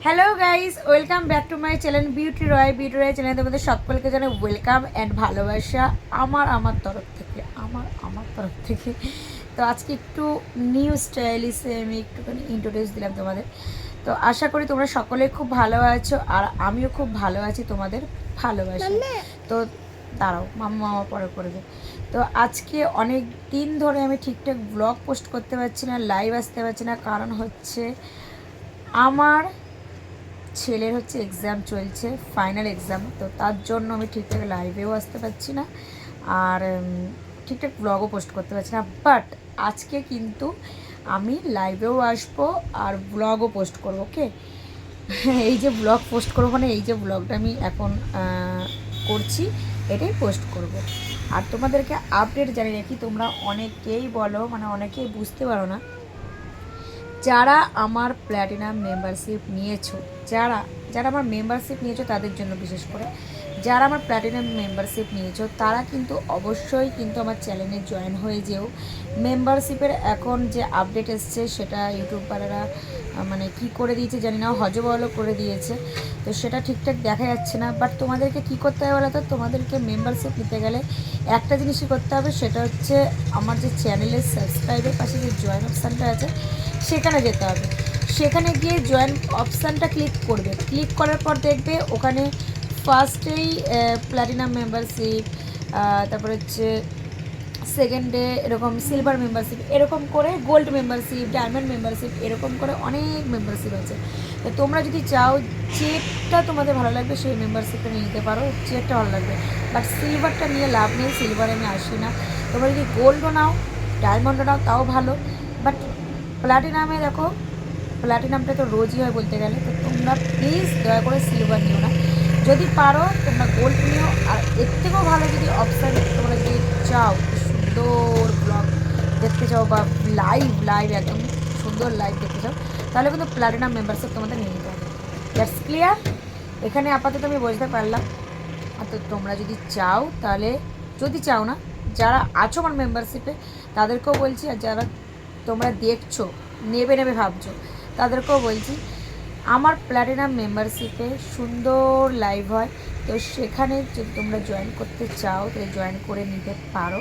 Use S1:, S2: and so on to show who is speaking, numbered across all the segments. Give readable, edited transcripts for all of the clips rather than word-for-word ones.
S1: Hello guys, welcome back to my channel Beauty Roy চ্যানেলে তোমাদের সকলকে জানাই ওয়েলকাম অ্যান্ড ভালোবাসা আমার তরফ থেকে। তো আজকে একটু নিউ স্টাইলিশে আমি একটুখানি ইন্ট্রোডিউস দিলাম তোমাদের। তো আশা করি তোমরা সকলে খুব ভালো আছো আর আমিও খুব ভালো আছি তোমাদের ভালোবাসা। তো দাঁড়াও, মামা পরে করে দেয়। তো আজকে অনেক দিন ধরে আমি ঠিকঠাক ব্লগ পোস্ট করতে পারছি না, লাইভ আসতে পারছি না, কারণ হচ্ছে আমার ছেলের হচ্ছে এক্সাম চলছে, ফাইনাল এক্সাম। তো তার জন্য আমি ঠিকঠাক লাইভেও আসতে পারছি না আর ঠিকঠাক ব্লগও পোস্ট করতে পারছি না। বাট আজকে কিন্তু আমি লাইভেও আসবো আর ব্লগও পোস্ট করবো। ওকে, এই যে ব্লগ পোস্ট করবো মানে এই যে ব্লগটা আমি এখন করছি এটাই পোস্ট করব। আর তোমাদেরকে আপডেট জানি রাখি, তোমরা অনেকেই বলো, মানে অনেকেই বুঝতে পারো না, যারা আমার প্ল্যাটিনাম মেম্বারশিপ নিয়েছো, যারা যারা আমার মেম্বারশিপ নিয়েছো তাদের জন্য বিশেষ করে, যারা আমার প্ল্যাটিনাম মেম্বারশিপ নিয়েছো তারা কিন্তু অবশ্যই কিন্তু আমার চ্যানেলে জয়েন হয়ে যেও। মেম্বারশিপের এখন যে আপডেট এসছে সেটা ইউটিউবাররা মানে কি করে দিয়েছে জানি না, হজবহলও করে দিয়েছে। তো সেটা ঠিকঠাক দেখা যাচ্ছে না। বাট তোমাদেরকে কি করতে হবে বলো তো, তোমাদেরকে মেম্বারশিপ নিতে গেলে একটা জিনিসই করতে হবে, সেটা হচ্ছে আমার যে চ্যানেলের সাবস্ক্রাইবের পাশে যে জয়েন অপশানটা আছে সেখানে যেতে হবে। সেখানে গিয়ে জয়েন অপশানটা ক্লিক করবে। ক্লিক করার পর দেখবে ওখানে ফার্স্টেই প্ল্যাটিনাম মেম্বারশিপ, তারপর হচ্ছে সেকেন্ডে এরকম সিলভার মেম্বারশিপ, এরকম করে গোল্ড মেম্বারশিপ, ডায়মন্ড মেম্বারশিপ, এরকম করে অনেক মেম্বারশিপ আছে। তো তোমরা যদি চাও যেটা তোমাদের ভালো লাগবে সেই মেম্বারশিপটা নিয়ে নিতে পারো, যেটা ভালো লাগবে। বাট সিলভারটা নিয়ে লাভ নেই, সিলভারে আমি আসি না। তোমরা যদি গোল্ডও নাও, ডায়মন্ডও নাও তাও ভালো। বাট প্ল্যাটিনামে দেখো, প্ল্যাটিনামটা তো রোজই হয় বলতে গেলে। তো তোমরা প্লিজ দয়া করে সিলভার নিও না, যদি পারো তোমরা গোল্ড নিও। আর এর থেকেও ভালো যদি অপশান তোমরা যদি চাও সুন্দর ব্লগ দেখতে চাও বা লাইভ লাইভ একদম সুন্দর লাইভ দেখতে চাও, তাহলে কিন্তু প্ল্যাটিনাম মেম্বারশিপ তোমাদের নিয়ে নিতে হবে। That's clear. এখানে আপাতত আমি বুঝতে পারলাম। তো তোমরা যদি চাও তাহলে, যদি চাও না, যারা আছো আমার মেম্বারশিপে তাদেরকেও বলছি, আর যারা তোমরা দেখছো নেবে নেবে ভাবছো তাদেরকেও বলছি, আমার প্ল্যাটিনাম মেম্বারশিপে সুন্দর লাইভ হয়। তো সেখানে যদি তোমরা জয়েন করতে চাও তাহলে জয়েন করে নিতে পারো।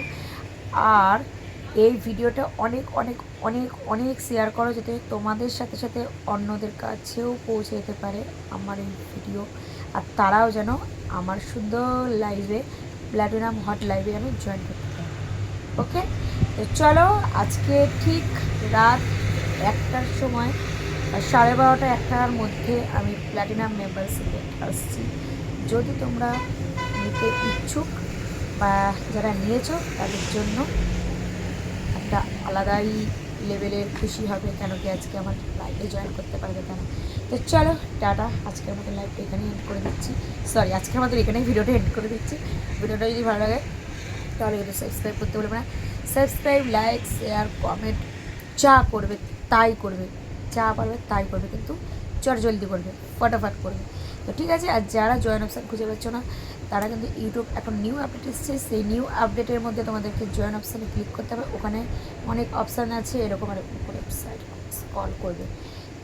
S1: আর এই ভিডিওটা অনেক অনেক অনেক অনেক শেয়ার করো, যাতে তোমাদের সাথে সাথে অন্যদের কাছেও পৌঁছে যেতে পারে আমার এই ভিডিও, আর তারাও যেন আমার সুন্দর লাইভে, প্ল্যাটিনাম হট লাইভে আমি জয়েন করতে পারি। ওকে, তো চলো আজকে ঠিক রাত 1টার সময়, 12:30 1টার মধ্যে আমি প্ল্যাটিনাম মেম্বারশিপে আসছি। যদি তোমরা নিতে ইচ্ছুক বা যারা নিয়েছো তাদের জন্য একটা আলাদাই লেভেলের খুশি হবে, কেন কি আজকে আমার লাইভে জয়েন করতে পারবে কেন। তো চলো টাটা, আজকের আমাদের লাইভটা এখানেই এন্ড করে দিচ্ছি। সরি, আজকে আমাদের এখানেই ভিডিওটা এন্ড করে দিচ্ছি। ভিডিওটা যদি ভালো লাগে তাহলে কিন্তু সাবস্ক্রাইব করতে বলবে না। সাবস্ক্রাইব, লাইক, শেয়ার, কমেন্ট যা করবে তাই করবে, যা পারবে তাই করবে, কিন্তু জলদি করবে, ফটাফট করবে। তো ঠিক আছে। আর যারা জয়েন অপশান খুঁজে পাচ্ছ না তারা কিন্তু ইউটিউব এখন নিউ আপডেট এসেছে, সেই নিউ আপডেটের মধ্যে তোমাদেরকে জয়েন অপশানে ক্লিক করতে হবে। ওখানে অনেক অপশান আছে, এরকম এরকম করে সাইড কল করবে।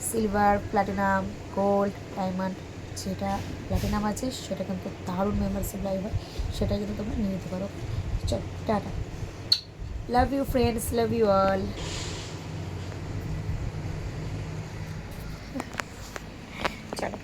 S1: সিলভার, প্ল্যাটিনাম, গোল্ড, ডায়মন্ড, যেটা প্ল্যাটিনাম আছে সেটা কিন্তু দারুণ মেম্বারশিপ লাইভ হয়, সেটা কিন্তু তোমরা নিয়ে নিতে পারো। চলো tata, love you friends, love you all. চলো।